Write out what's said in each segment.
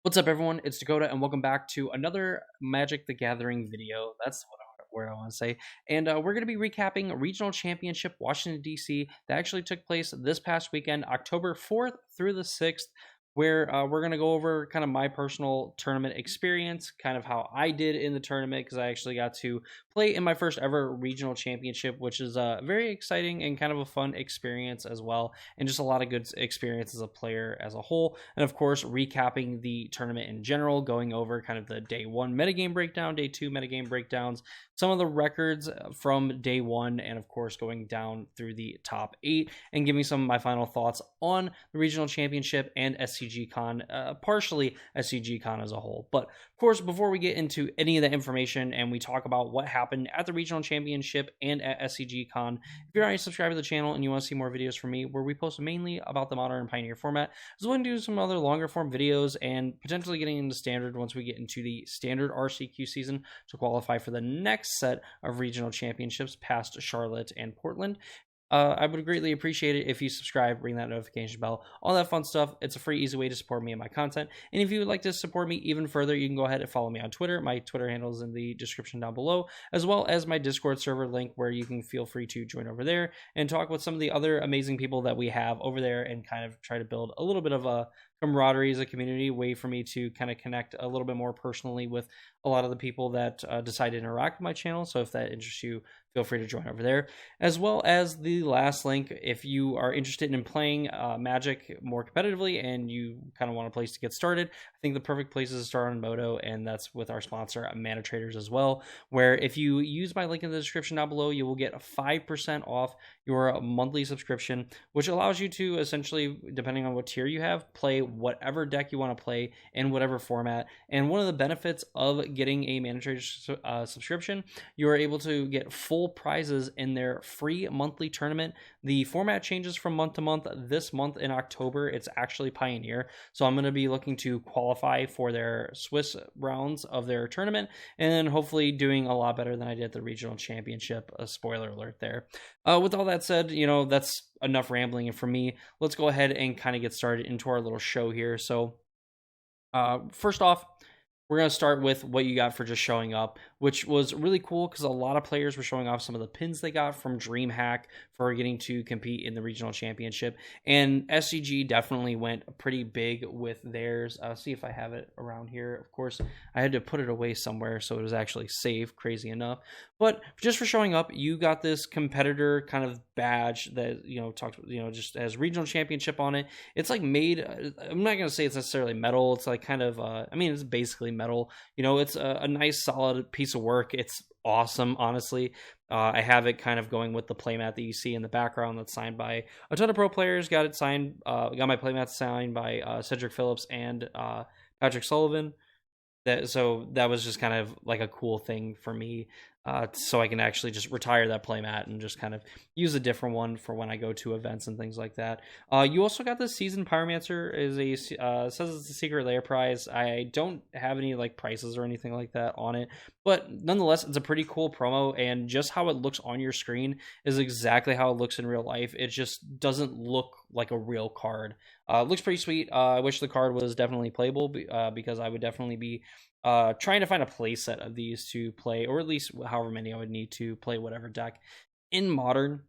What's up, everyone? It's Dakota, and welcome back to another Magic the Gathering video. That's where I want to say. And we're going to be recapping Regional Championship Washington, D.C. that actually took place this past weekend, October 4th through the 6th, where we're going to go over kind of my personal tournament experience, kind of how I did in the tournament, because I actually got to play in my first ever regional championship, which is very exciting and kind of a fun experience as well, and just a lot of good experience as a player as a whole. And of course, recapping the tournament in general, going over kind of the day one metagame breakdown, day two metagame breakdowns, some of the records from day one, and of course going down through the top 8 and giving some of my final thoughts on the regional championship and SCGCON, partially SCGCON as a whole. But of course, before we get into any of the information and we talk about what happened at the regional championship and at SCGCON, if you're already subscribed to the channel and you want to see more videos from me where we post mainly about the Modern and Pioneer format, as well as do some other longer form videos and potentially getting into Standard once we get into the Standard RCQ season to qualify for the next set of regional championships past Charlotte and Portland. I would greatly appreciate it if you subscribe, ring that notification bell, all that fun stuff. It's a free, easy way to support me and my content. And if you would like to support me even further, you can go ahead and follow me on Twitter. My Twitter handle is in the description down below, as well as my Discord server link, where you can feel free to join over there and talk with some of the other amazing people that we have over there and kind of try to build a little bit of a camaraderie as a community, way for me to kind of connect a little bit more personally with a lot of the people that decide to interact with my channel. So if that interests you, feel free to join over there. As well as the last link, if you are interested in playing Magic more competitively and you kind of want a place to get started, I think the perfect place is to start on Moto, and that's with our sponsor, Mana Traders, as well, where if you use my link in the description down below, you will get 5% off your monthly subscription, which allows you to essentially, depending on what tier you have, play whatever deck you want to play in whatever format. And one of the benefits of getting a Mana Traders subscription, you are able to get full prizes in their free monthly tournament. The format changes from month to month. This month in October, it's actually Pioneer, so I'm going to be looking to qualify for their Swiss rounds of their tournament, and then hopefully doing a lot better than I did at the regional championship. A spoiler alert there. With all that said, that's enough rambling for me. Let's go ahead and kind of get started into our little show here. So first off, we're going to start with what you got for just showing up, which was really cool because a lot of players were showing off some of the pins they got from DreamHack for getting to compete in the regional championship. And SCG definitely went pretty big with theirs. I'll see if I have it around here. Of course, I had to put it away somewhere so it was actually safe, crazy enough. But just for showing up, you got this competitor kind of badge that, just has regional championship on it. It's like made, I'm not going to say it's necessarily metal. It's like kind of, it's basically metal. It's a nice solid piece of work. It's awesome, honestly. I have it kind of going with the playmat that you see in the background that's signed by a ton of pro players. Got it signed, got my playmat signed by Cedric Phillips and Patrick Sullivan. So that was just kind of like a cool thing for me, so I can actually just retire that playmat and just kind of use a different one for when I go to events and things like that. You also got the Seasoned Pyromancer, says it's a secret layer prize. I don't have any like prices or anything like that on it, but nonetheless, it's a pretty cool promo, and just how it looks on your screen is exactly how it looks in real life. It just doesn't look like a real card. It looks pretty sweet. I wish the card was definitely playable, because I would definitely be trying to find a play set of these to play, or at least however many I would need to play whatever deck in Modern.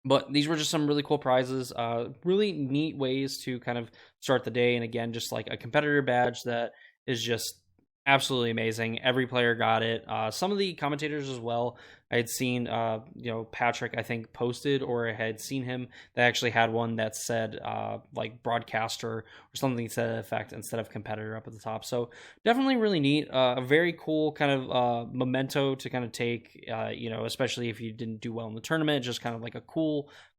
But these were just some really cool prizes, really neat ways to kind of start the day. And again, just like a competitor badge that is just absolutely amazing. Every player got it. Some of the commentators as well. I had seen, Patrick, I think, posted, or I had seen him that actually had one that said like broadcaster or something to that effect instead of competitor up at the top. So definitely really neat. A very cool kind of memento to kind of take, especially if you didn't do well in the tournament. Just kind of like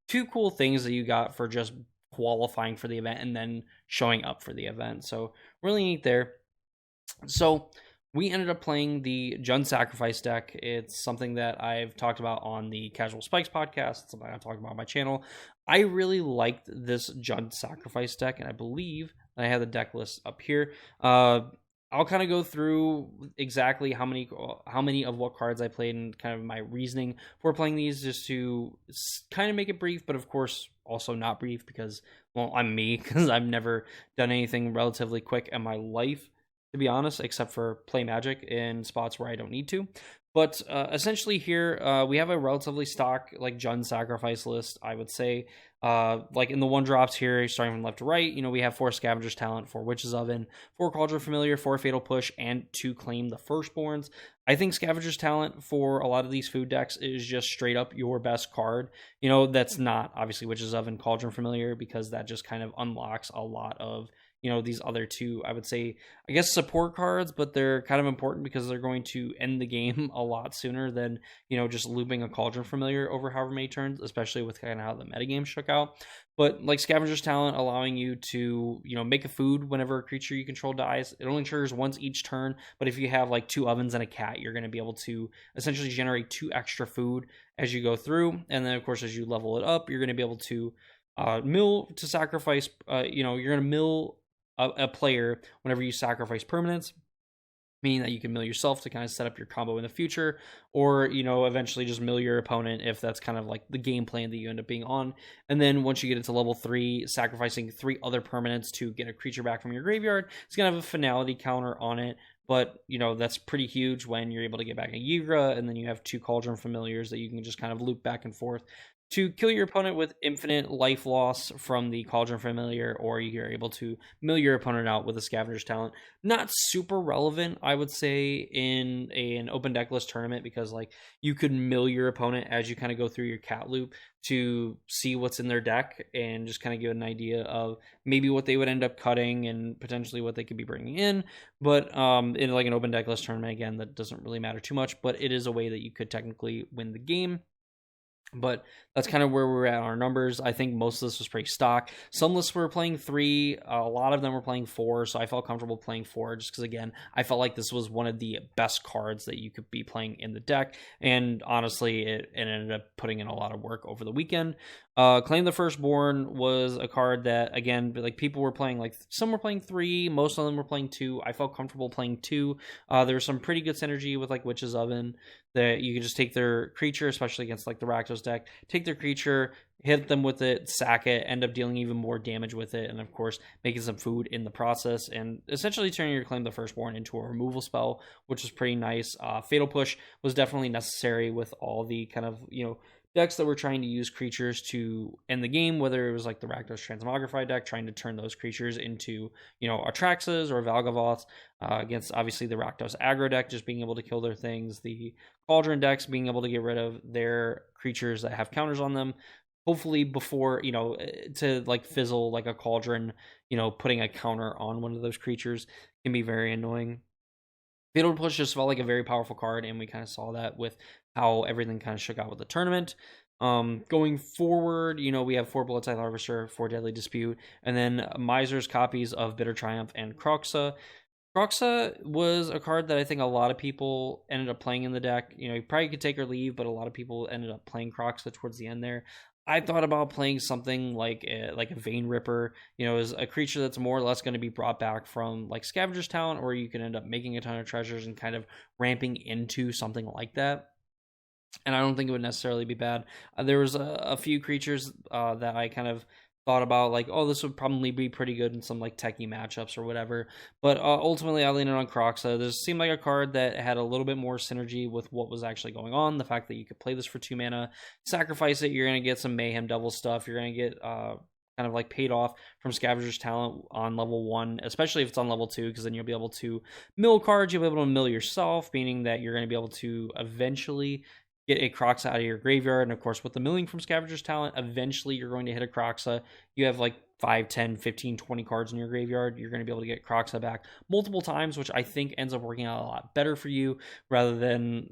two cool things that you got for just qualifying for the event and then showing up for the event. So really neat there. So we ended up playing the Jund Sacrifice deck. It's something that I've talked about on the Casual Spikes podcast. It's something I've talked about on my channel. I really liked this Jund Sacrifice deck, and I believe I have the deck list up here. I'll kind of go through exactly how many of what cards I played and kind of my reasoning for playing these, just to kind of make it brief, but of course also not brief because, well, I'm me because I've never done anything relatively quick in my life, to be honest, except for play Magic in spots where I don't need to. But essentially here we have a relatively stock like Jund sacrifice list, I would say. Like in the one drops here, starting from left to right, we have 4 Scavenger's Talent, 4 Witch's Oven, 4 Cauldron Familiar, 4 Fatal Push, and 2 Claim the Firstborns. I think Scavenger's Talent for a lot of these food decks is just straight up your best card. That's not obviously Witch's Oven, Cauldron Familiar, because that just kind of unlocks a lot of these other two, I would say, I guess, support cards, but they're kind of important because they're going to end the game a lot sooner than, just looping a Cauldron Familiar over however many turns, especially with kind of how the metagame shook out. But like Scavenger's Talent allowing you to, make a food whenever a creature you control dies. It only triggers once each turn, but if you have like 2 ovens and a cat, you're going to be able to essentially generate 2 extra food as you go through. And then, of course, as you level it up, you're going to be able to mill to sacrifice, you're going to mill a player whenever you sacrifice permanents, meaning that you can mill yourself to kind of set up your combo in the future, or eventually just mill your opponent if that's kind of like the game plan that you end up being on. And then once you get it to level 3, sacrificing 3 other permanents to get a creature back from your graveyard, it's gonna have a finality counter on it. But that's pretty huge when you're able to get back a Yigra, and then you have 2 Cauldron Familiars that you can just kind of loop back and forth to kill your opponent with infinite life loss from the Cauldron Familiar, or you're able to mill your opponent out with a Scavenger's Talent. Not super relevant, I would say, in an open deck list tournament, because like you could mill your opponent as you kind of go through your cat loop to see what's in their deck and just kind of give an idea of maybe what they would end up cutting and potentially what they could be bringing in. But in like an open deck list tournament, again, that doesn't really matter too much, but it is a way that you could technically win the game. But that's kind of where we're at on our numbers. I think most of this was pretty stock. Some lists were playing 3, a lot of them were playing 4, so I felt comfortable playing 4 just because, again, I felt like this was one of the best cards that you could be playing in the deck, and honestly, it ended up putting in a lot of work over the weekend. Claim the Firstborn was a card that, again, like people were playing, like some were playing 3, most of them were playing 2. I felt comfortable playing 2. There was some pretty good synergy with like Witch's Oven, that you can just take their creature, especially against like the Rakdos deck, take their creature, hit them with it, sack it, end up dealing even more damage with it, and of course making some food in the process, and essentially turning your Claim the Firstborn into a removal spell, which was pretty nice. Fatal Push was definitely necessary with all the kind of decks that were trying to use creatures to end the game, whether it was like the Rakdos Transmogrify deck trying to turn those creatures into Atraxas or Valgavoths, against obviously the Rakdos aggro deck just being able to kill their things, the Cauldron decks being able to get rid of their creatures that have counters on them, hopefully before to like fizzle like a Cauldron, putting a counter on one of those creatures can be very annoying. Fatal Push just felt like a very powerful card, and we kind of saw that with how everything kind of shook out with the tournament. Going forward, we have 4 Blood-Scythe Harvester, 4 Deadly Dispute, and then Miser's copies of Bitter Triumph and Kroxa. Kroxa was a card that I think a lot of people ended up playing in the deck. You probably could take or leave, but a lot of people ended up playing Kroxa towards the end there. I thought about playing something like a Vein Ripper, as a creature that's more or less going to be brought back from like Scavenger's Talent, or you can end up making a ton of treasures and kind of ramping into something like that. And I don't think it would necessarily be bad. There was a few creatures that I kind of thought about, like, oh, this would probably be pretty good in some like techie matchups or whatever. But ultimately, I landed on Kroxa. This seemed like a card that had a little bit more synergy with what was actually going on. The fact that you could play this for 2 mana, sacrifice it, you're going to get some Mayhem Devil stuff. You're going to get kind of like paid off from Scavenger's Talent on level 1, especially if it's on level 2, because then you'll be able to mill cards. You'll be able to mill yourself, meaning that you're going to be able to eventually get a Kroxa out of your graveyard. And of course, with the milling from Scavenger's Talent, eventually you're going to hit a Kroxa. You have like 5, 10, 15, 20 cards in your graveyard. You're going to be able to get Kroxa back multiple times, which I think ends up working out a lot better for you, rather than,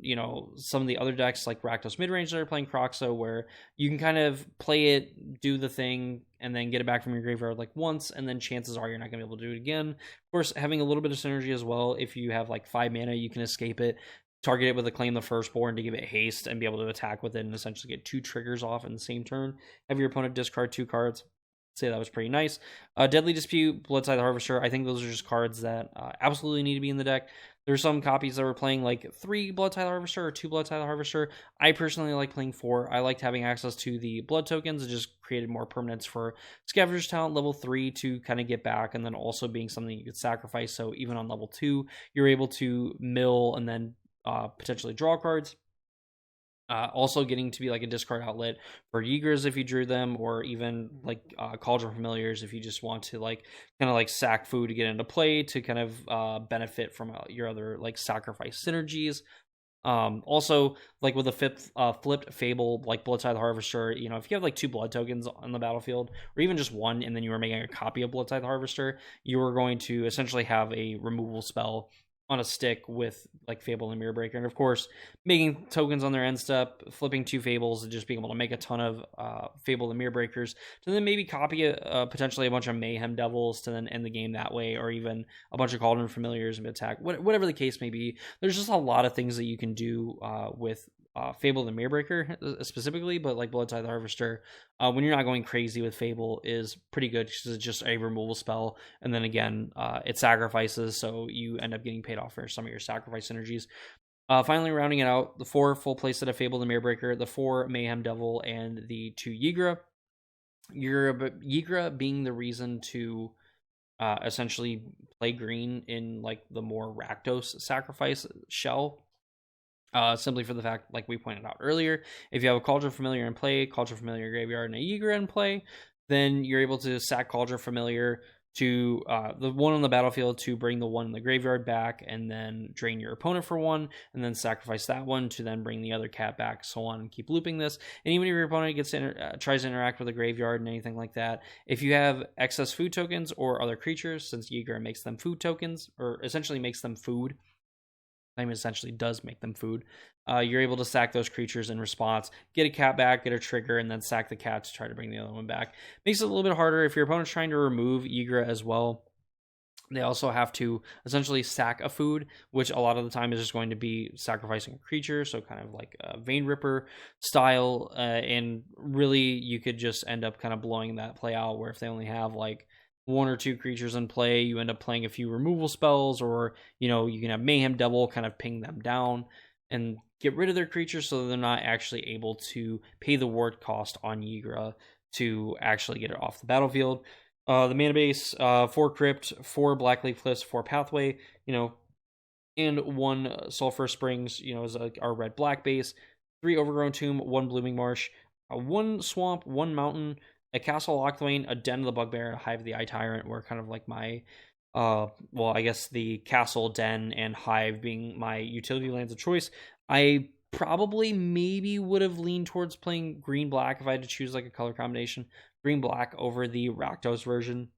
some of the other decks like Rakdos Midrange that are playing Kroxa, where you can kind of play it, do the thing, and then get it back from your graveyard like once, and then chances are you're not going to be able to do it again. Of course, having a little bit of synergy as well. If you have like 5 mana, you can escape it, target it with a Claim the Firstborn to give it haste and be able to attack with it and essentially get 2 triggers off in the same turn. Have your opponent discard 2 cards. say that was pretty nice. Deadly Dispute, Bloodside Harvester, I think those are just cards that absolutely need to be in the deck. There's some copies that were playing like 3 Blood Tithe Harvester or 2 Blood Tithe Harvester. I personally like playing 4. I liked having access to the blood tokens. It just created more permanence for Scavenger's Talent level 3 to kind of get back, and then also being something you could sacrifice. So even on level 2, you're able to mill and then potentially draw cards. Also getting to be like a discard outlet for Ygras if you drew them, or even like Cauldron Familiars if you just want to like kind of like sack food to get into play to kind of benefit from your other like sacrifice synergies. Also, like with a flipped Fable, like Blood Tithe Harvester, you know, if you have like 2 blood tokens on the battlefield, or even just 1, and then you were making a copy of Blood Tithe Harvester, you were going to essentially have a removal spell on a stick with like Fable and Mirror Breaker, and of course making tokens on their end step, flipping 2 Fables, and just being able to make a ton of Fable and Mirror Breakers to then maybe copy potentially a bunch of Mayhem Devils to then end the game that way, or even a bunch of Cauldron Familiars and attack, whatever the case may be. There's just a lot of things that you can do with Fable and Mirror Breaker specifically, but like Blood Tithe Harvester, when you're not going crazy with Fable, is pretty good because it's just a removal spell, and then again, it sacrifices, so you end up getting paid off for some of your sacrifice synergies. Finally, rounding it out, the 4 full play set of Fable and Mirror Breaker, the 4 Mayhem Devil, and the 2 Ygra. Ygra being the reason to essentially play green in like the more Rakdos sacrifice shell. Simply for the fact, like we pointed out earlier, if you have a Cauldron Familiar in play, Cauldron Familiar Graveyard, and a Ygra in play, then you're able to sack Cauldron Familiar to the 1 on the battlefield to bring the 1 in the graveyard back, and then drain your opponent for 1, and then sacrifice that 1 to then bring the other cat back, so on, and keep looping this. And even if your opponent gets tries to interact with the graveyard and anything like that, if you have excess food tokens or other creatures, since Ygra makes them food tokens, or essentially makes them food, essentially does make them food, you're able to sack those creatures in response, get a cat back, get a trigger, and then sack the cat to try to bring the other one back. Makes it a little bit harder if your opponent's trying to remove Ygra as well. They also have to essentially sack a food, which a lot of the time is just going to be sacrificing a creature, so kind of like a Vein Ripper style, and really you could just end up kind of blowing that play out, where if they only have like 1 or 2 creatures in play, you end up playing a few removal spells, or, you know, you can have Mayhem Devil kind of ping them down and get rid of their creatures so they're not actually able to pay the ward cost on Ygra to actually get it off the battlefield. The mana base, 4 Crypt, 4 Blackleaf Cliffs, 4 Pathway, you know, and 1 Sulphur Springs, you know, is like our red-black base, 3 Overgrown Tomb, 1 Blooming Marsh, 1 Swamp, 1 Mountain, a Castle Locthwain, a Den of the Bugbear, and a Hive of the Eye Tyrant were kind of like my, well, I guess the Castle, Den, and Hive being my utility lands of choice. I probably maybe would have leaned towards playing green-black if I had to choose like a color combination. Green-black over the Rakdos version,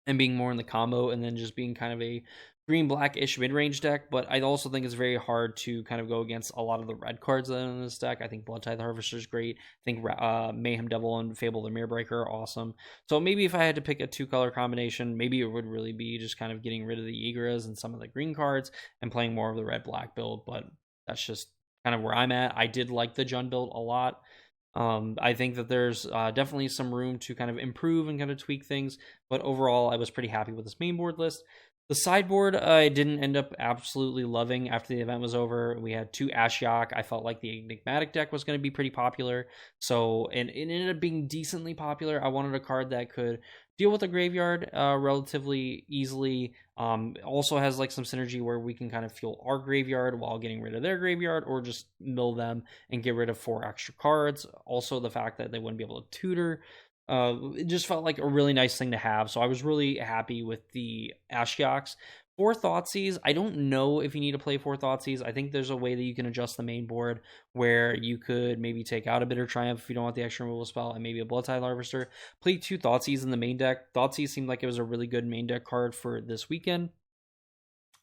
and being more in the combo, and then just being kind of a green-black-ish mid-range deck. But I also think it's very hard to kind of go against a lot of the red cards that are in this deck. I think Blood Tithe Harvester is great. I think Mayhem Devil and Fable the Mirror Breaker are awesome. So maybe if I had to pick a 2-color combination, maybe it would really be just kind of getting rid of the Ygras and some of the green cards and playing more of the red-black build. But that's just kind of where I'm at. I did like the Jund build a lot. I think that there's definitely some room to kind of improve and kind of tweak things, but overall I was pretty happy with this main board list. The sideboard I didn't end up absolutely loving after the event was over. We had 2 Ashiok. I felt like the Enigmatic deck was going to be pretty popular, so and it ended up being decently popular. I wanted a card that could deal with the graveyard relatively easily. Also has like some synergy where we can kind of fuel our graveyard while getting rid of their graveyard, or just mill them and get rid of 4 extra cards. Also the fact that they wouldn't be able to tutor. It just felt like a really nice thing to have, so I was really happy with the Ashioks. 4 Thoughtseize, I don't know if you need to play 4 Thoughtseize. I think there's a way that you can adjust the main board where you could maybe take out a Bitter Triumph if you don't want the extra removal spell, and maybe a Blood Tithe Harvester. Play 2 Thoughtseizes in the main deck. Thoughtseize seemed like it was a really good main deck card for this weekend.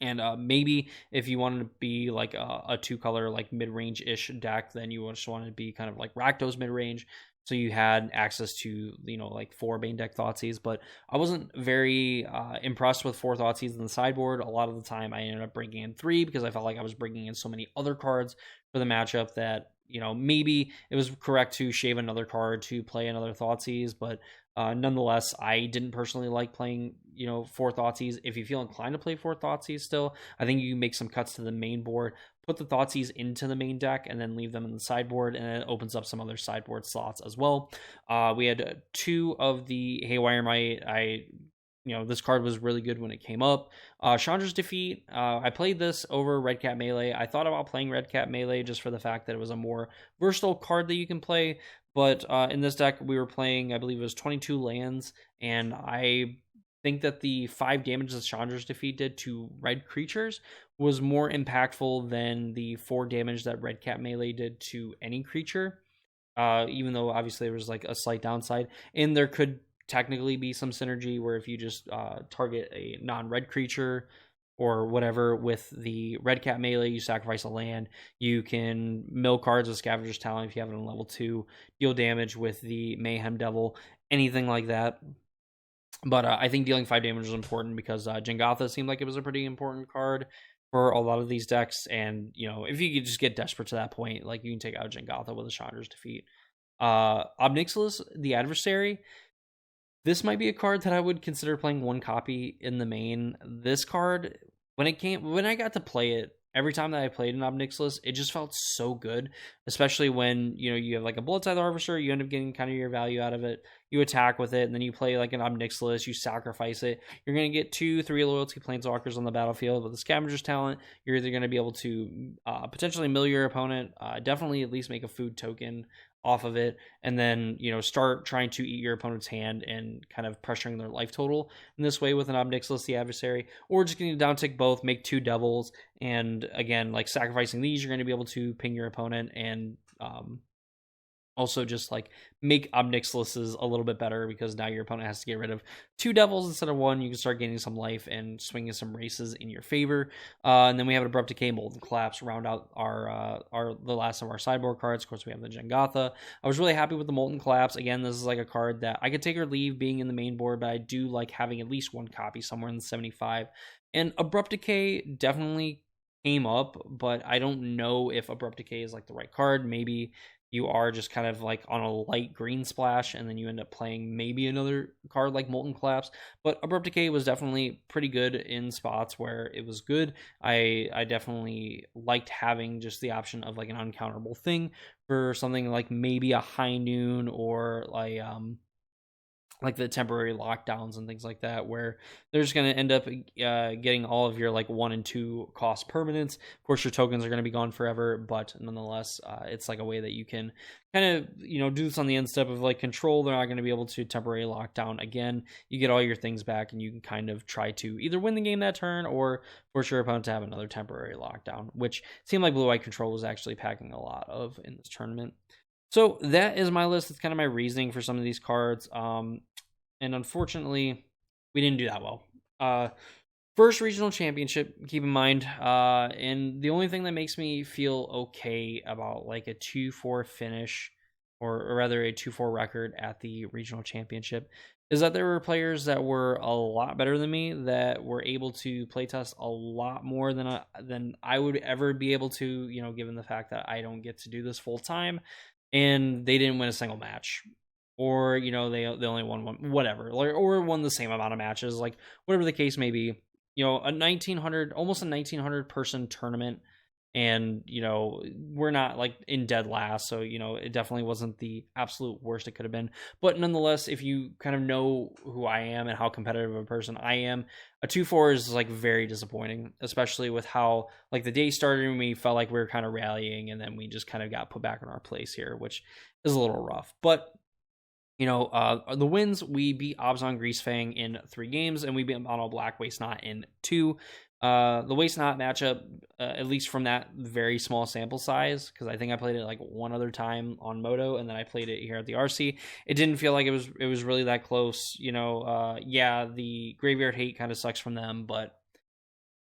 And maybe if you wanted to be like a 2-color like mid-range-ish deck, then you just wanted to be kind of like Rakdos mid-range. So you had access to, you know, like 4 main deck Thoughtseizes, but I wasn't very impressed with 4 Thoughtseizes in the sideboard. A lot of the time I ended up bringing in 3 because I felt like I was bringing in so many other cards for the matchup that, you know, maybe it was correct to shave another card to play another Thoughtseize, but Nonetheless, I didn't personally like playing, 4 Thoughtseize. If you feel inclined to play 4 Thoughtseize still, I think you can make some cuts to the main board, put the Thoughtseize into the main deck, and then leave them in the sideboard, and it opens up some other sideboard slots as well. We had 2 of the Haywire Might. This card was really good when it came up. Chandra's Defeat, I played this over Red Cat Melee. I thought about playing Red Cat Melee just for the fact that it was a more versatile card that you can play. But in this deck, we were playing, I believe it was 22 lands, and I think that the 5 damage that Chandra's Defeat did to red creatures was more impactful than the 4 damage that Red Cat Melee did to any creature, even though obviously there was like a slight downside. And there could technically be some synergy where if you just target a non-red creature or whatever with the Red Cat Melee, you sacrifice a land, you can mill cards with Scavenger's Talent if you have it on level 2, deal damage with the Mayhem Devil, anything like that. But I think dealing 5 damage is important because Jangotha seemed like it was a pretty important card for a lot of these decks. And, if you could just get desperate to that point, like you can take out Jangotha with a Chandra's Defeat. Obnixilis, the Adversary. This might be a card that I would consider playing 1 copy in the main. This card, when I got to play it, every time that I played an Obnixilis, it just felt so good, especially when, you have like a Blood Tithe Harvester, you end up getting kind of your value out of it. You attack with it, and then you play like an Obnixilis, you sacrifice it. You're going to get 2-3 Loyalty Planeswalkers on the battlefield. With the Scavenger's Talent, you're either going to be able to potentially mill your opponent, definitely at least make a food token off of it, and then start trying to eat your opponent's hand and kind of pressuring their life total in this way with an Obnixilis, the Adversary, or just getting to downtick both, make 2 devils, and again, like sacrificing these, you're going to be able to ping your opponent and also just like make Obnixilises a little bit better because now your opponent has to get rid of 2 devils instead of 1. You can start gaining some life and swinging some races in your favor. And then we have an Abrupt Decay, Molten Collapse, round out the last of our sideboard cards. Of course, we have the Jangotha. I was really happy with the Molten Collapse. Again, this is like a card that I could take or leave being in the main board, but I do like having at least 1 copy somewhere in the 75. And Abrupt Decay definitely came up, but I don't know if Abrupt Decay is like the right card. Maybe you are just kind of like on a light green splash, and then you end up playing maybe another card like Molten Collapse. But Abrupt Decay was definitely pretty good in spots where it was good. I definitely liked having just the option of like an uncounterable thing for something like maybe a High Noon or like the temporary lockdowns and things like that, where they're just going to end up getting all of your like 1 and 2 cost permanents. Of course, your tokens are going to be gone forever, but nonetheless, it's like a way that you can kind of, do this on the end step of like control. They're not going to be able to temporarily lock down again. You get all your things back, and you can kind of try to either win the game that turn or force your opponent to have another temporary lockdown, which seemed like Blue-White Control was actually packing a lot of in this tournament. So that is my list. It's kind of my reasoning for some of these cards. And unfortunately, we didn't do that well. First regional championship, keep in mind. And the only thing that makes me feel okay about like a 2-4 finish, or rather a 2-4 record at the regional championship, is that there were players that were a lot better than me that were able to playtest a lot more than I would ever be able to, given the fact that I don't get to do this full time. And they didn't win a single match, or they only won one, whatever, or won the same amount of matches, like whatever the case may be. Almost a 1900 person tournament, and we're not like in dead last, so it definitely wasn't the absolute worst it could have been. But nonetheless, if you kind of know who I am and how competitive of a person I am, a 2-4 is like very disappointing, especially with how like the day started and we felt like we were kind of rallying, and then we just kind of got put back in our place here, which is a little rough. But the wins, we beat Obzon Greasefang in 3 games, and we beat Mono Black Waste Not in 2. The Waste Not matchup, at least from that very small sample size, because I think I played it like one other time on Moto, and then I played it here at the RC. It didn't feel like it was really that close. Yeah, the Graveyard Hate kind of sucks from them, but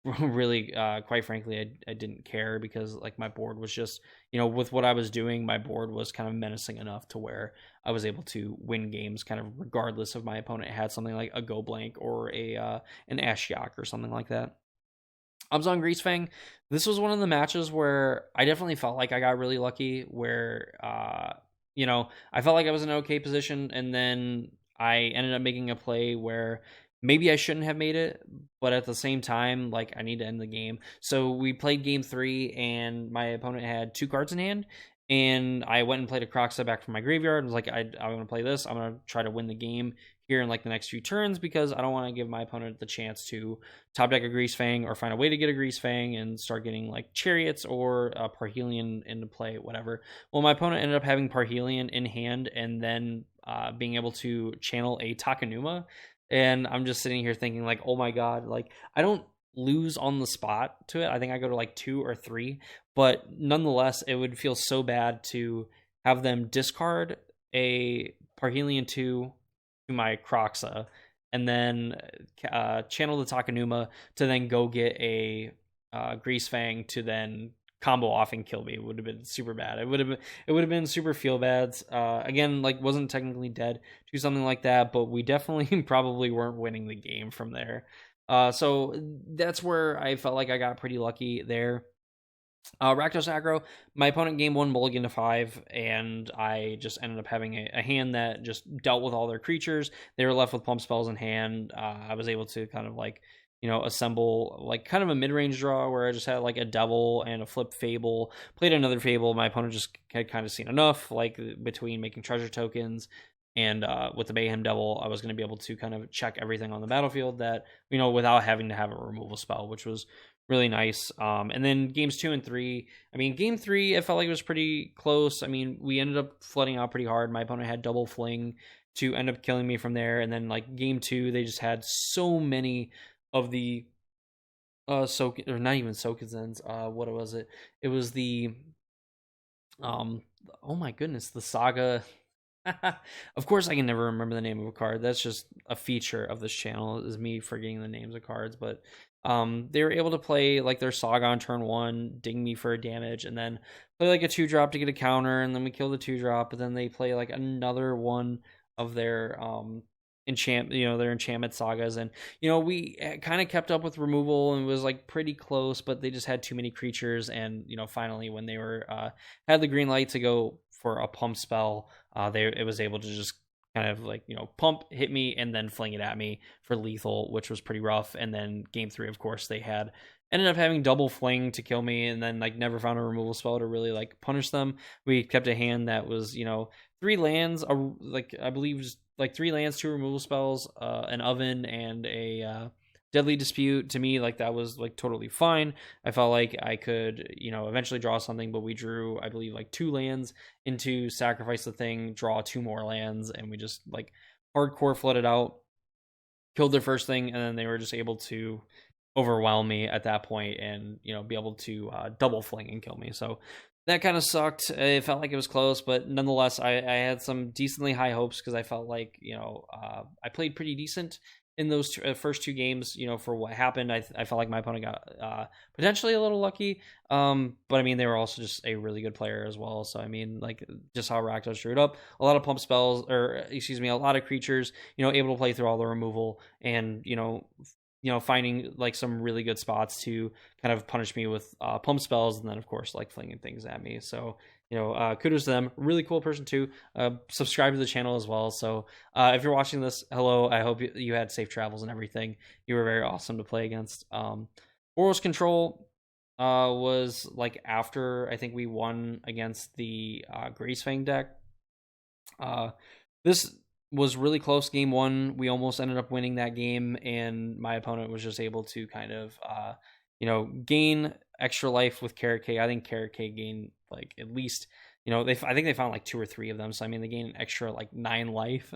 really, quite frankly, I didn't care, because like my board was just, with what I was doing, my board was kind of menacing enough to where I was able to win games kind of regardless of my opponent had something like a Go Blank or an Ashiok or something like that. Obzon Greasefang, this was one of the matches where I definitely felt like I got really lucky, where I felt like I was in an okay position, and then I ended up making a play where maybe I shouldn't have made it, but at the same time, like I need to end the game. So we played game 3, and my opponent had 2 cards in hand, and I went and played a Kroxa back from my graveyard. I was like, I'm going to play this. I'm going to try to win the game here in like the next few turns because I don't want to give my opponent the chance to top deck a Grease Fang or find a way to get a Grease Fang and start getting like Chariots or Parhelion into play, whatever. Well, my opponent ended up having Parhelion in hand and then being able to channel a Takenuma. And I'm just sitting here thinking like, oh my God, like I don't lose on the spot to it. I think I go to like 2 or 3, but nonetheless, it would feel so bad to have them discard a Parhelion 2 to my Kroxa and then channel the Takenuma to then go get a Grease Fang to then combo off and kill me. It would have been super bad. It would have been super feel bad. Again, like wasn't technically dead to something like that, but we definitely probably weren't winning the game from there. So that's where I felt like I got pretty lucky there. Rakdos aggro, my opponent game 1 mulligan to 5, and I just ended up having a hand that just dealt with all their creatures. They were left with pump spells in hand. I was able to kind of like, assemble like kind of a mid-range draw where I just had like a devil and a flip fable, played another fable. My opponent just had kind of seen enough, like between making treasure tokens and with the Mayhem Devil, I was going to be able to kind of check everything on the battlefield that, without having to have a removal spell, which was really nice. And then games 2 and 3, I mean, game 3, it felt like it was pretty close. I mean, we ended up flooding out pretty hard. My opponent had double fling to end up killing me from there. And then like game 2, they just had so many of the or not even Sokuzens. What was it? It was the oh my goodness, the Saga. Of course, I can never remember the name of a card. That's just a feature of this channel, is me forgetting the names of cards. But they were able to play like their Saga on turn 1, ding me for a damage, and then play like a 2-drop to get a counter, and then we kill the 2-drop. But then they play like another one of their their enchantment sagas, and we kind of kept up with removal and was like pretty close, but they just had too many creatures. And finally, when they were had the green light to go for a pump spell, it was able to just kind of like pump, hit me, and then fling it at me for lethal, which was pretty rough. And then game 3, of course, they ended up having double fling to kill me, and then like never found a removal spell to really like punish them. We kept a hand that was 3 lands, like I believe just like 3 lands, 2 removal spells, an oven, and a Deadly Dispute. To me, like that was like totally fine. I felt like I could eventually draw something, but we drew, I believe, like 2 lands into sacrifice the thing, draw 2 more lands, and we just like hardcore flooded out, killed their first thing, and then they were just able to overwhelm me at that point and be able to double fling and kill me. So that kind of sucked. It felt like it was close, but nonetheless, I had some decently high hopes because I felt like I played pretty decent in those first 2 games. For what happened, I felt like my opponent got potentially a little lucky, but I mean they were also just a really good player as well. So I mean, like just how Rakdos drew it up, a lot of pump spells, or excuse me, a lot of creatures, able to play through all the removal, and finding like some really good spots to kind of punish me with pump spells, and then of course like flinging things at me. So kudos to them. Really cool person too. Subscribe to the channel as well. So if you're watching this, hello. I hope you had safe travels and everything. You were very awesome to play against. Boros Control was like after I think we won against the Grease Fang deck. This was really close. Game 1, we almost ended up winning that game, and my opponent was just able to kind of gain extra life with Carrot Cake. I think Carrot Cake gained like at least I think they found like 2 or 3 of them, so I mean they gained an extra like 9 life,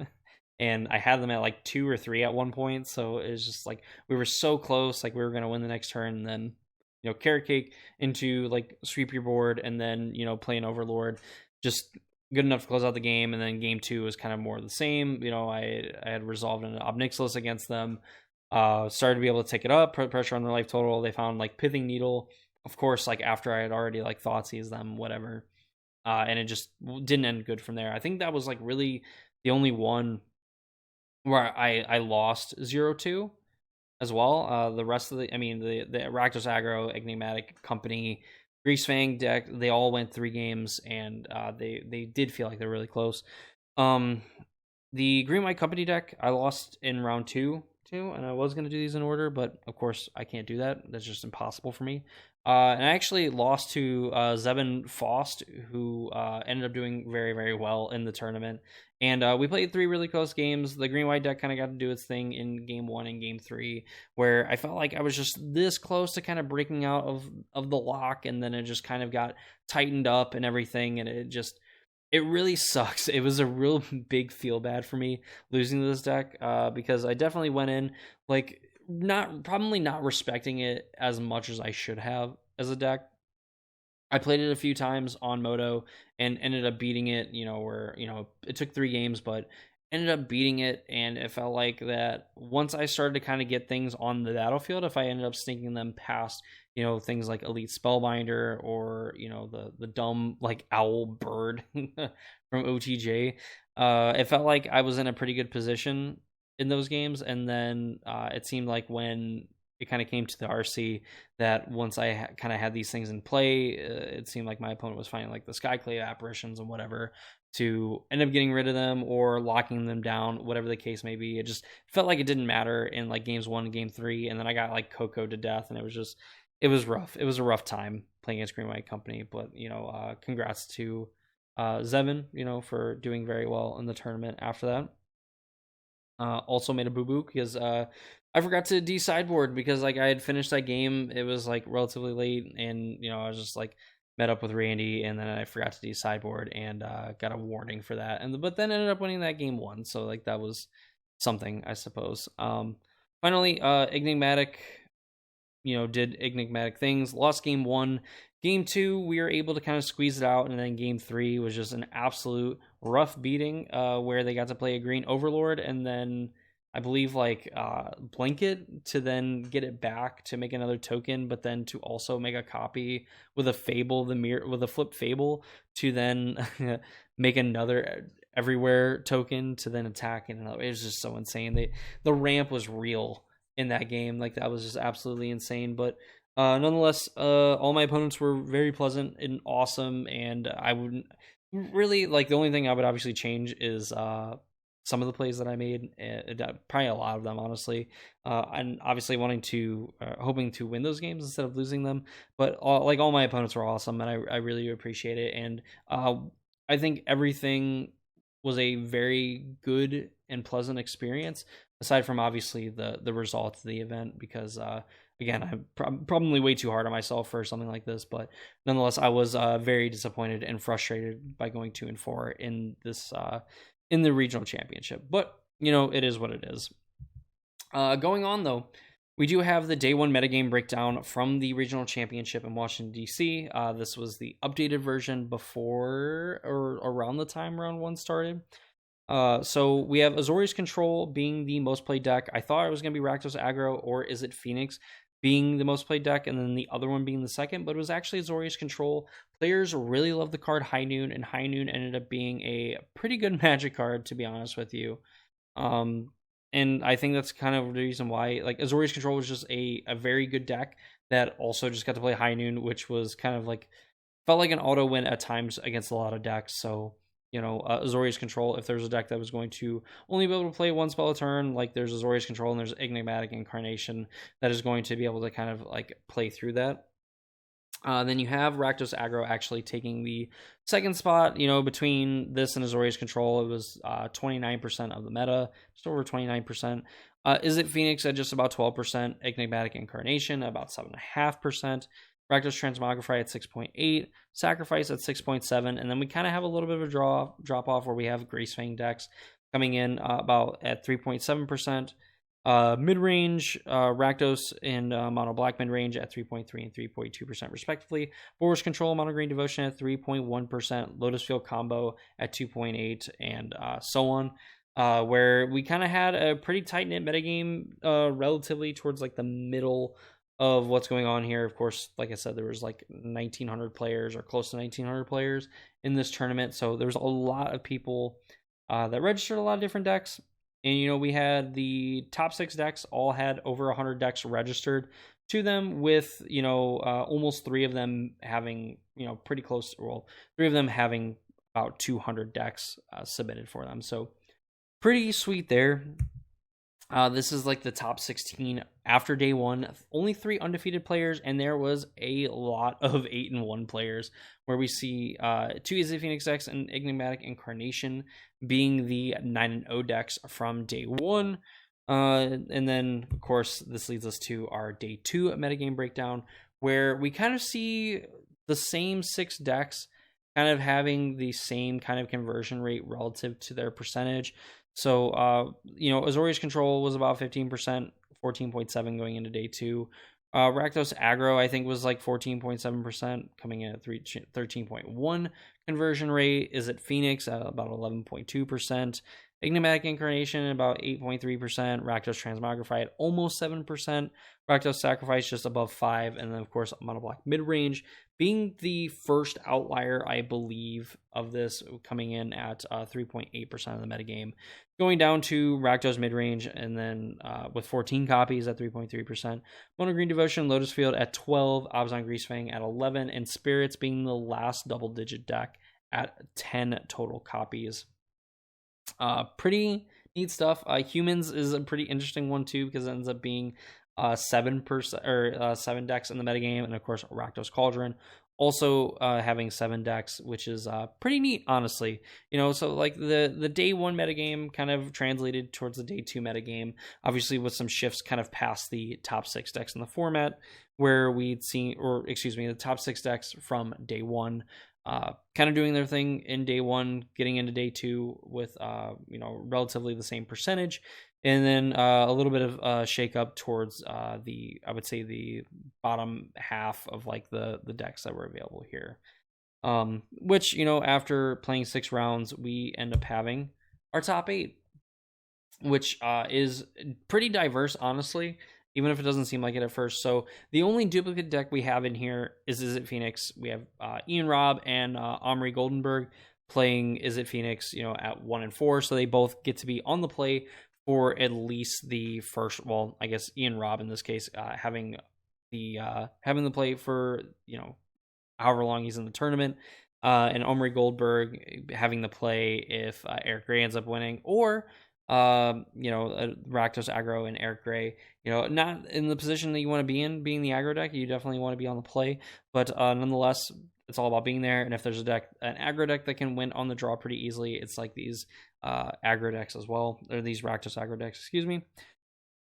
and I had them at like 2 or 3 at one point. So it was just like we were so close, like we were gonna win the next turn, and then Carrot Cake into like sweep your board, and then play an Overlord, just good enough to close out the game. And then game 2 was kind of more of the same. I had resolved an Obnixilis against them, started to be able to take it up, put pressure on their life total. They found like Pithing Needle, of course, like after I had already like Thoughtseize them, whatever, and it just didn't end good from there. I think that was like really the only one where I lost 0-2 as well. The rest of the Rakdos Aggro, Enigmatic Company, Grease Fang deck, they all went 3 games, and they did feel like they're really close. The Green White Company deck, I lost in round two, and I was going to do these in order, but of course I can't do that. That's just impossible for me. And I actually lost to Zeben Faust, who ended up doing very, very well in the tournament. And we played 3 really close games. The Green White deck kind of got to do its thing in game 1 and game 3, where I felt like I was just this close to kind of breaking out of the lock, and then it just kind of got tightened up and everything, and it really sucks. It was a real big feel bad for me losing to this deck, because I definitely went in like probably not respecting it as much as I should have as a deck. I played it a few times on Moto and ended up beating it, where, it took 3 games, but ended up beating it. And it felt like that once I started to kind of get things on the battlefield, if I ended up sneaking them past, things like Elite Spellbinder or, the dumb like owl bird from OTJ, it felt like I was in a pretty good position in those games. And then it seemed like when it kind of came to the RC, that once I kind of had these things in play, it seemed like my opponent was finding like the Skyclave apparitions and whatever to end up getting rid of them or locking them down, whatever the case may be. It just felt like it didn't matter in like games 1 and game 3, and then I got like Coco to death, and it was rough. It was a rough time playing against Green White Company, but congrats to Zevin, for doing very well in the tournament after that. Also made a boo-boo because I forgot to de-sideboard because like I had finished that game. It was like relatively late, and I was just like met up with Randy, and then I forgot to de-sideboard and got a warning for that. But then ended up winning that game 1, so like that was something, I suppose. Finally, Enigmatic, did enigmatic things. Lost game 1. Game 2, we were able to kind of squeeze it out, and then game 3 was just an absolute rough beating, where they got to play a green Overlord, and then I believe like Blanket to then get it back to make another token, but then to also make a copy with a Fable, with a flip Fable to then make another Everywhere token to then attack in another. It was just so insane. The ramp was real in that game. Like that was just absolutely insane. But nonetheless, all my opponents were very pleasant and awesome, and I wouldn't really like, the only thing I would obviously change is some of the plays that I made, probably a lot of them, honestly, and obviously hoping to win those games instead of losing them. But all my opponents were awesome, and I really appreciate it. And I think everything was a very good and pleasant experience, aside from obviously the results of the event, because again, I'm probably way too hard on myself for something like this, but nonetheless, I was very disappointed and frustrated by going 2-4 in this in the regional championship. But it is what it is. Going on though, we do have the day 1 metagame breakdown from the regional championship in Washington D.C. This was the updated version before or around the time round 1 started. So we have Azorius Control being the most played deck. I thought it was going to be Rakdos Aggro or Is It Phoenix being the most played deck, and then the other one being the second, but it was actually Azorius Control. Players really love the card High Noon, and High Noon ended up being a pretty good Magic card, to be honest with you. And I think that's kind of the reason why, like, Azorius Control was just a very good deck that also just got to play High Noon, which was kind of like, felt like an auto win at times against a lot of decks. So Azorius Control, if there's a deck that was going to only be able to play 1 spell a turn, like there's Azorius Control and there's Enigmatic Incarnation that is going to be able to kind of like play through that. Then you have Rakdos Aggro actually taking the second spot. Between this and Azorius Control, it was 29% of the meta, just over 29%. Is It Phoenix at just about 12%, Enigmatic Incarnation about 7.5%. Rakdos Transmogrify at 6.8, Sacrifice at 6.7, and then we kind of have a little bit of a drop off where we have Gracefang decks coming in about at 3.7%. Mid-range, Rakdos and Mono Black mid-range at 3.3 and 3.2% respectively. Boros Control, Mono Green Devotion at 3.1%, Lotus Field Combo at 2.8, and so on. Where we kind of had a pretty tight-knit metagame relatively towards like the middle of what's going on here. Of course, like I said, there was like 1,900 players or close to 1,900 players in this tournament, so there's a lot of people that registered a lot of different decks. And we had the top 6 decks all had over 100 decks registered to them, with almost 3 of them having pretty close, well, 3 of them having about 200 decks submitted for them. So pretty sweet there. This is like the top 16 after day one. Only 3 undefeated players, and there was a lot of 8-1 players, where we see 2 Easy Phoenix decks and Enigmatic Incarnation being the 9-0 decks from day one. And then, of course, this leads us to our day 2 metagame breakdown, where we kind of see the same 6 decks kind of having the same kind of conversion rate relative to their percentage. So, Azorius Control was about 15%, 14.7 going into day 2. Rakdos Aggro, I think, was like 14.7%, coming in at 13.1 conversion rate. Is it Phoenix at about 11.2%? Enigmatic Incarnation about 8.3%. Rakdos Transmogrify at almost 7%. Rakdos Sacrifice just above 5%. And then, of course, Monoblock Midrange being the first outlier, I believe, of this, coming in at 3.8% of the metagame. Going down to Rakdos Midrange, and then with 14 copies at 3.3%. Mono Green Devotion, Lotus Field at 12, Abzan Greasefang at 11, and Spirits being the last double-digit deck at 10 total copies. Pretty neat stuff. Humans is a pretty interesting one too, because it ends up being 7% or 7 decks in the metagame, and of course Rakdos Cauldron also having 7 decks, which is pretty neat, honestly. So like the day 1 metagame kind of translated towards the day 2 metagame, obviously with some shifts kind of past the top 6 decks in the format, where we'd seen, the top 6 decks from day 1 kind of doing their thing in day 1, getting into day 2 with relatively the same percentage, and then a little bit of shake up towards I would say the bottom half of like the decks that were available here, which after playing 6 rounds, we end up having our top 8, which is pretty diverse, honestly, even if it doesn't seem like it at first. So the only duplicate deck we have in here is It Phoenix. We have Ian Robb and Omri Goldenberg playing Is It Phoenix, at 1 and 4. So they both get to be on the play for at least the first. Well, I guess Ian Robb in this case having the play for however long he's in the tournament, and Omri Goldberg having the play if Eric Gray ends up winning, or Rakdos Aggro and Eric Gray, not in the position that you want to be in, being the aggro deck. You definitely want to be on the play, but nonetheless, it's all about being there. And if there's an aggro deck that can win on the draw pretty easily, it's like these aggro decks as well, or these Rakdos aggro decks, excuse me.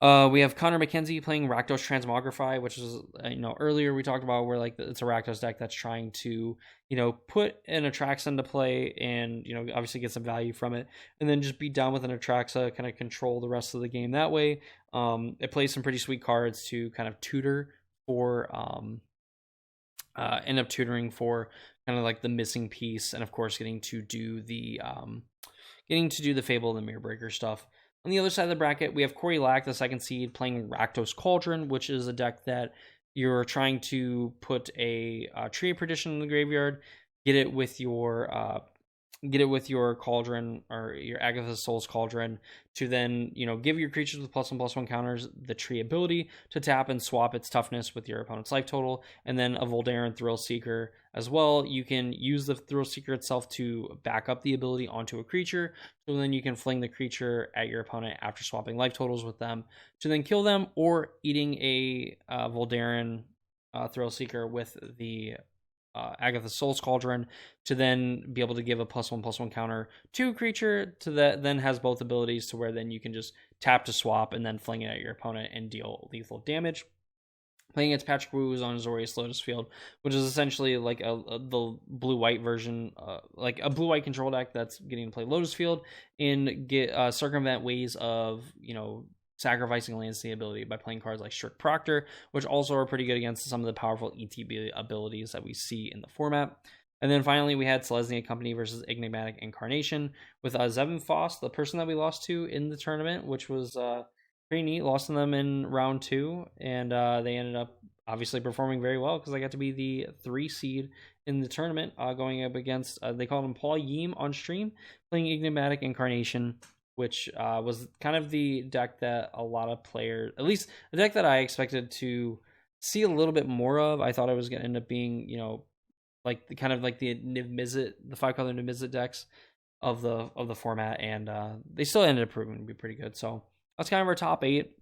We have Connor McKenzie playing Rakdos Transmogrify, which is, earlier we talked about where like it's a Rakdos deck that's trying to, put an Atraxa into play and, obviously get some value from it, and then just be down with an Atraxa, kind of control the rest of the game that way. It plays some pretty sweet cards to kind of tutor for, end up tutoring for kind of like the missing piece, and of course getting to do the Fable and the Mirror Breaker stuff. On the other side of the bracket, we have Corey Lack, the 2nd seed, playing Rakdos Cauldron, which is a deck that you're trying to put a Tree of Perdition in the graveyard, get it with your Cauldron, or your Agatha's Soul's Cauldron, to then, give your creatures with +1/+1 counters the Tree ability to tap and swap its toughness with your opponent's life total, and then a Voldaren Thrill Seeker as well. You can use the Thrill Seeker itself to back up the ability onto a creature, so then you can fling the creature at your opponent after swapping life totals with them to then kill them, or eating a Voldaren Thrill Seeker with the Agatha's Soul's Cauldron to then be able to give a +1/+1 counter to a creature to that then has both abilities, to where then you can just tap to swap and then fling it at your opponent and deal lethal damage. Playing against Patrick Wu is on Azorius Lotus Field, which is essentially like the blue-white version, like a blue-white control deck that's getting to play Lotus Field and get circumvent ways of sacrificing lands to the ability by playing cards like Strict Proctor, which also are pretty good against some of the powerful ETB abilities that we see in the format. And then finally, we had Selesnya Company versus Enigmatic Incarnation with Zevin Foss, the person that we lost to in the tournament, which was pretty neat. Lost to them in round 2, and they ended up obviously performing very well because they got to be the 3 seed in the tournament, going up against, they called him Paul Yeem on stream, playing Enigmatic Incarnation, which was kind of the deck that a lot of players, at least the deck that I expected to see a little bit more of. I thought it was going to end up being, like the Niv Mizzet, the 5-color Niv Mizzet decks, of the format, and they still ended up proving to be pretty good. So that's kind of our top 8.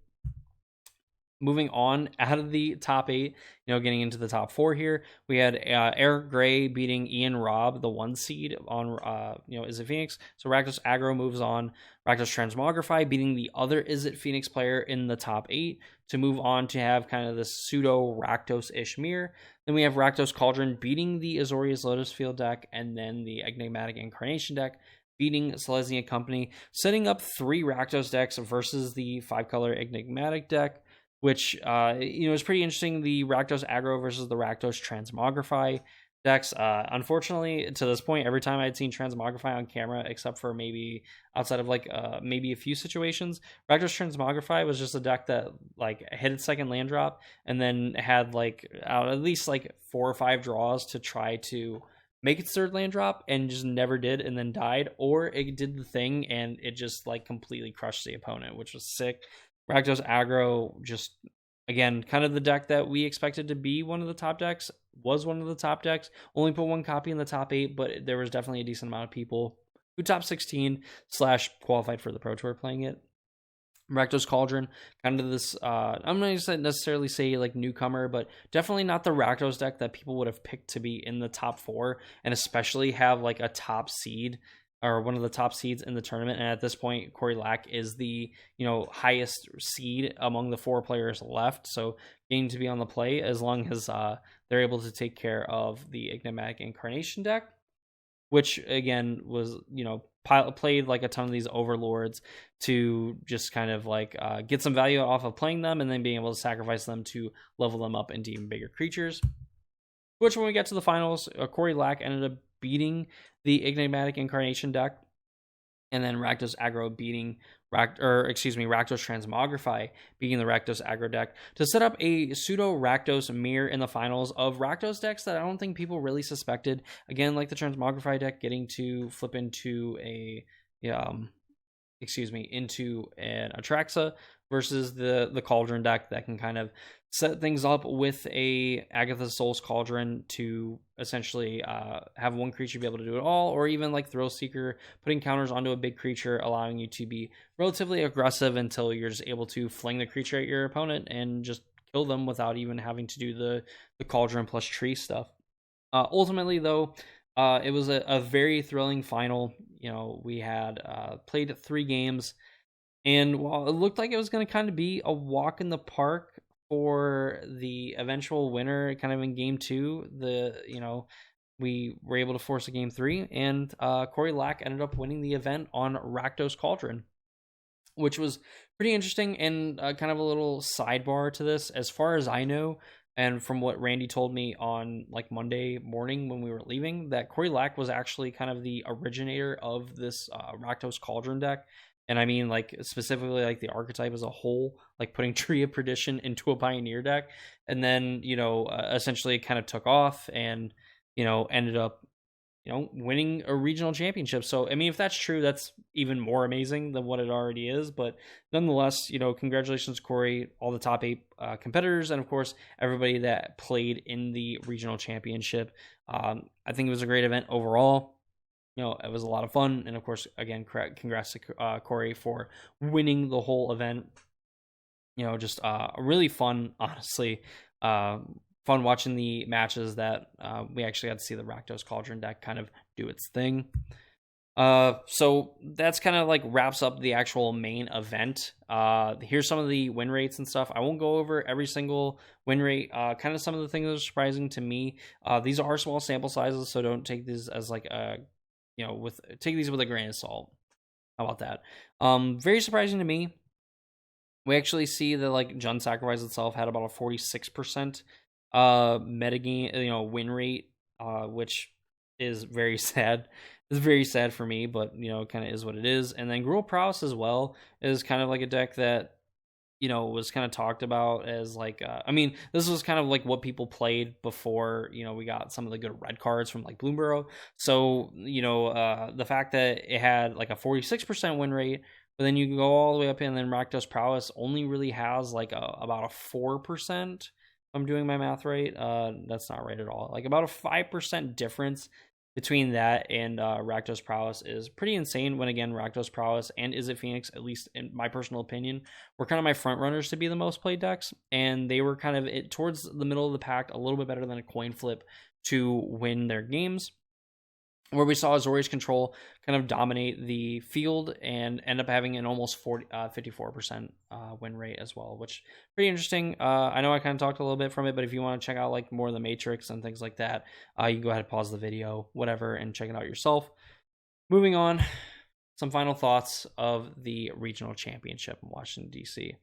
Moving on out of the top 8, getting into the top 4 here, we had Eric Gray beating Ian Robb, the 1 seed on, Is It Phoenix? So Rakdos Aggro moves on. Rakdos Transmogrify beating the other Is It Phoenix player in the top 8 to move on to have kind of this pseudo Rakdos-ish mirror. Then we have Rakdos Cauldron beating the Azorius Lotus Field deck, and then the Enigmatic Incarnation deck beating Silesian Company, setting up 3 Rakdos decks versus the 5-color Enigmatic deck, which is pretty interesting. The Rakdos Aggro versus the Rakdos Transmogrify decks. Unfortunately, to this point, every time I'd seen Transmogrify on camera, except for maybe outside of maybe a few situations, Rakdos Transmogrify was just a deck that hit its second land drop and then had at least 4 or 5 draws to try to make its third land drop, and just never did, and then died, or it did the thing and it just completely crushed the opponent, which was sick. Rakdos Aggro, just, again, kind of the deck that we expected to be one of the top decks, was one of the top decks. Only put 1 copy in the top 8, but there was definitely a decent amount of people who top 16 / qualified for the Pro Tour playing it. Rakdos Cauldron, kind of this, I'm not going to necessarily say newcomer, but definitely not the Rakdos deck that people would have picked to be in the top 4, and especially have a top seed, or one of the top seeds in the tournament. And at this point, Corey Lack is the highest seed among the 4 players left, so getting to be on the play as long as they're able to take care of the Enigmatic Incarnation deck, which again was played a ton of these overlords to just kind of get some value off of playing them, and then being able to sacrifice them to level them up into even bigger creatures. Which, when we get to the finals, Corey Lack ended up beating the Enigmatic Incarnation deck, and then Rakdos Aggro beating Rakdos Transmogrify beating the Rakdos Aggro deck to set up a pseudo Rakdos mirror in the finals of Rakdos decks that I don't think people really suspected. Again, the Transmogrify deck getting to flip into an Atraxa, versus the Cauldron deck that can kind of set things up with a Agatha Soul's Cauldron to essentially have 1 creature be able to do it all, or even Thrill Seeker, putting counters onto a big creature, allowing you to be relatively aggressive until you're just able to fling the creature at your opponent and just kill them without even having to do the Cauldron plus tree stuff. Ultimately, though, it was a very thrilling final. We had played 3 games, and while it looked like it was going to kind of be a walk in the park for the eventual winner, kind of in game 2, we were able to force a game 3, and Corey Lack ended up winning the event on Rakdos Cauldron, which was pretty interesting. And kind of a little sidebar to this, as far as I know, and from what Randy told me on Monday morning when we were leaving, that Corey Lack was actually kind of the originator of this Rakdos Cauldron deck. And I mean, specifically, the archetype as a whole, putting Tree of Perdition into a Pioneer deck, and then, essentially it kind of took off and, ended up, winning a regional championship. So, I mean, if that's true, that's even more amazing than what it already is. But nonetheless, congratulations, Corey, all the top 8 competitors, and of course, everybody that played in the regional championship. I think it was a great event overall. It was a lot of fun. And of course, again, congrats to Corey for winning the whole event. Just really fun, honestly. Fun watching the matches that we actually got to see the Rakdos Cauldron deck kind of do its thing. So that's kind of wraps up the actual main event. Here's some of the win rates and stuff. I won't go over every single win rate. Kind of some of the things that are surprising to me. These are small sample sizes, so don't take these as take these with a grain of salt. How about that? Very surprising to me. We actually see that Jund Sacrifice itself had about a 46% metagame, win rate, which is very sad. It's very sad for me, but kind of is what it is. And then Gruul Prowess as well is kind of a deck that was kind of talked about as I mean, this was kind of what people played before, we got some of the good red cards from Bloomburrow. So, the fact that it had a 46% win rate, but then you go all the way up, and then Rakdos Prowess only really has about a 4%. If I'm doing my math right. That's not right at all. About a 5% difference between that and Rakdos Prowess is pretty insane. When again, Rakdos Prowess and Is It Phoenix, at least in my personal opinion, were kind of my front runners to be the most played decks, and they were kind of towards the middle of the pack, a little bit better than a coin flip to win their games, where we saw Azorius Control kind of dominate the field and end up having an almost 54% win rate as well, which pretty interesting. I know I kind of talked a little bit from it, but if you want to check out like more of the Matrix and things like that, you can go ahead and pause the video, whatever, and check it out yourself. Moving on, some final thoughts of the regional championship in Washington, D.C.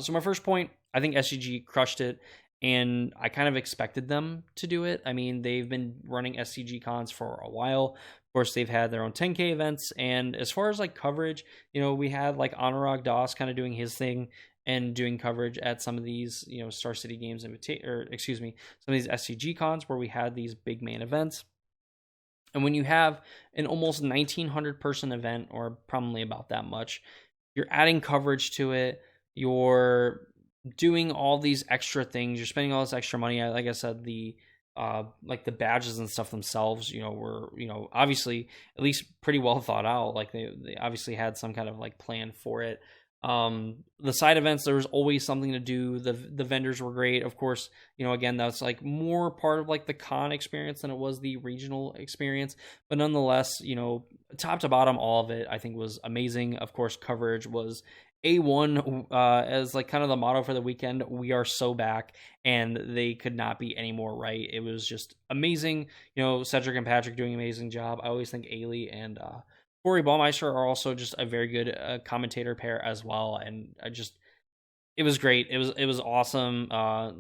So my first point, I think SCG crushed it, and I kind of expected them to do it. I mean, they've been running SCGCONs for a while. Of course, they've had their own 10K events, and as far as like coverage, we had like Anurag Das kind of doing his thing and doing coverage at some of these, Star City Games some of these SCGCONs where we had these big main events. And when you have an almost 1,900 person event, or probably about that much, you're adding coverage to it. You're doing all these extra things. You're spending all this extra money. Like I said, the like the badges and stuff themselves, were obviously at least pretty well thought out. Like they obviously had some kind of like plan for it. The side events, there was always something to do. The vendors were great. Of course, again, that's like more part of like the con experience than it was the regional experience. But nonetheless, top to bottom, all of it I think was amazing. Of course, coverage was A1, as like kind of the motto for the weekend. We are so back, and they could not be any more right. It was just amazing. Cedric and Patrick doing an amazing job. I always think Ailey and Corey Baumeister are also just a very good commentator pair as well, and it was great. It was awesome.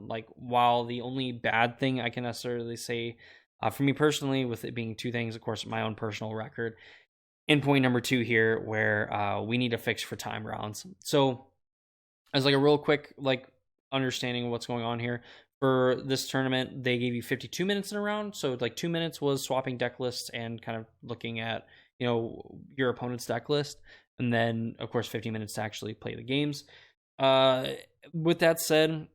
Like, while the only bad thing I can necessarily say for me personally, with it being two things, of course, my own personal record, and point number 2 here, where we need a fix for time rounds. So, as like a real quick like understanding of what's going on here, for this tournament, they gave you 52 minutes in a round. So like 2 minutes was swapping deck lists and kind of looking at your opponent's deck list, and then of course 50 minutes to actually play the games. With that said,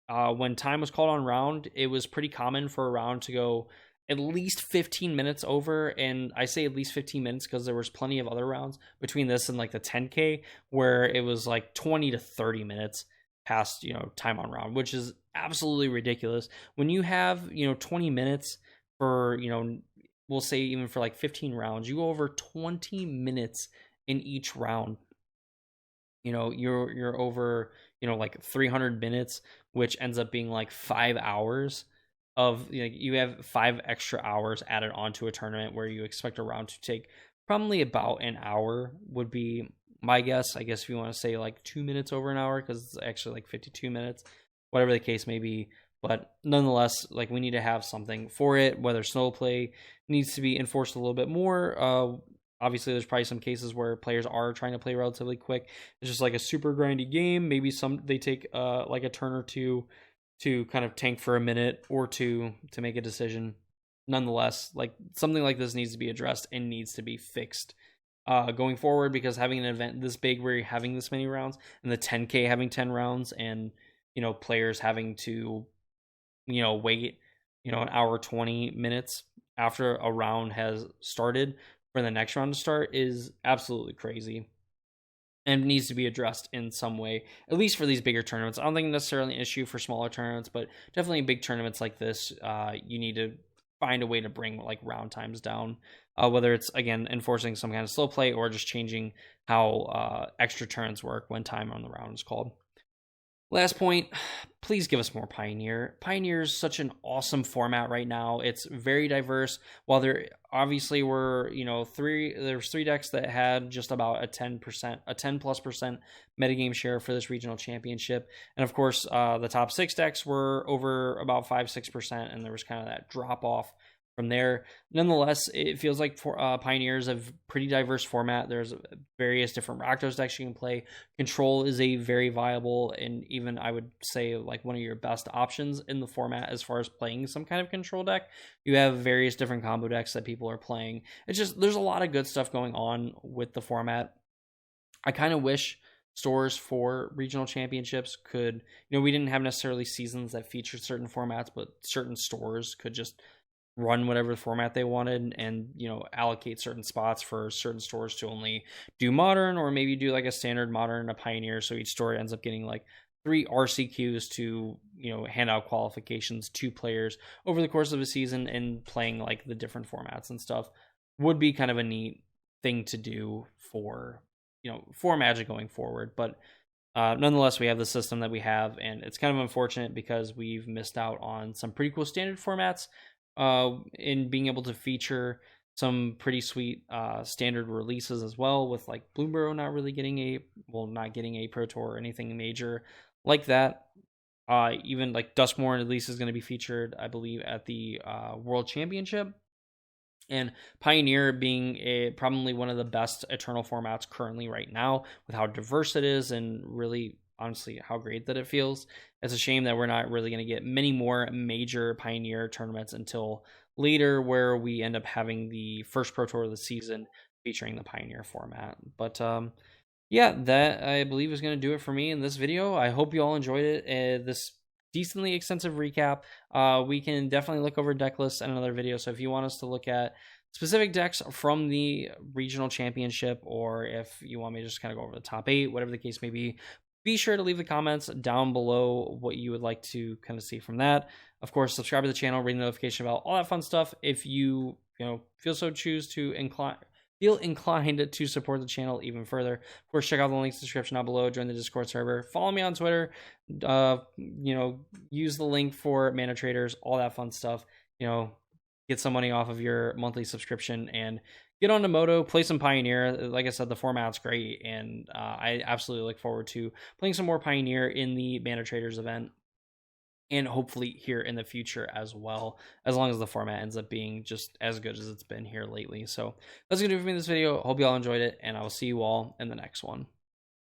when time was called on round, it was pretty common for a round to go at least 15 minutes over, and I say at least 15 minutes because there was plenty of other rounds between this and like the 10K where it was like 20 to 30 minutes past time on round, which is absolutely ridiculous. When you have 20 minutes for we'll say even for like 15 rounds, you go over 20 minutes in each round. You're over like 300 minutes, which ends up being like 5 hours of you have 5 extra hours added onto a tournament where you expect a round to take probably about an hour, would be my guess. I guess if you want to say like 2 minutes over an hour, because it's actually like 52 minutes, whatever the case may be. But nonetheless, like, we need to have something for it. Whether snow play needs to be enforced a little bit more. Obviously, there's probably some cases where players are trying to play relatively quick. It's just like a super grindy game. Maybe they take like a turn or two to kind of tank for a minute or two to make a decision. Nonetheless, like, something like this needs to be addressed and needs to be fixed going forward, because having an event this big where you're having this many rounds, and the 10K having 10 rounds, and players having to wait an hour 20 minutes after a round has started for the next round to start is absolutely crazy, and needs to be addressed in some way, at least for these bigger tournaments. I don't think necessarily an issue for smaller tournaments, but definitely big tournaments like this, you need to find a way to bring like round times down, whether it's again enforcing some kind of slow play or just changing how extra turns work when time on the round is called. Last point, please give us more Pioneer. Pioneer is such an awesome format right now. It's very diverse. While there obviously were, there's 3 decks that had just about a 10%, a 10+% metagame share for this regional championship. And of course, the top 6 decks were over about 5-6%, and there was kind of that drop off from there. Nonetheless, it feels like Pioneer is a pretty diverse format. There's various different Rakdos decks you can play. Control is a very viable, and even I would say like one of your best options in the format as far as playing some kind of control deck. You have various different combo decks that people are playing. It's just, there's a lot of good stuff going on with the format. I kind of wish stores for regional championships could, we didn't have necessarily seasons that featured certain formats, but certain stores could just run whatever format they wanted, and allocate certain spots for certain stores to only do modern, or maybe do like a standard modern and a pioneer, so each store ends up getting like 3 RCQs to hand out qualifications to players over the course of a season, and playing like the different formats and stuff would be kind of a neat thing to do for for Magic going forward. But nonetheless, we have the system that we have, and it's kind of unfortunate because we've missed out on some pretty cool standard formats in being able to feature some pretty sweet standard releases as well, with like Bloomburrow not really getting not getting a Pro Tour or anything major like that. Even like Duskmourn at least is going to be featured, I believe, at the World Championship. And Pioneer being probably one of the best Eternal formats currently right now, with how diverse it is and really, honestly, how great that it feels. It's a shame that we're not really going to get many more major Pioneer tournaments until later, where we end up having the first Pro Tour of the season featuring the Pioneer format. But yeah, that I believe is going to do it for me in this video. I hope you all enjoyed it. This decently extensive recap. We can definitely look over deck lists in another video. So if you want us to look at specific decks from the regional championship, or if you want me to just kind of go over the top 8, whatever the case may be sure to leave the comments down below what you would like to kind of see from that. Of course, subscribe to the channel, ring the notification bell, all that fun stuff. If you feel inclined to support the channel even further, of course, check out the links in the description down below. Join the Discord server. Follow me on Twitter. Use the link for Mana Traders, all that fun stuff. Get some money off of your monthly subscription and get on to Moto, play some Pioneer. Like I said, the format's great, and I absolutely look forward to playing some more Pioneer in the Mana Traders event, and hopefully here in the future as well, as long as the format ends up being just as good as it's been here lately. So that's gonna do it for me in this video. Hope you all enjoyed it, and I will see you all in the next one.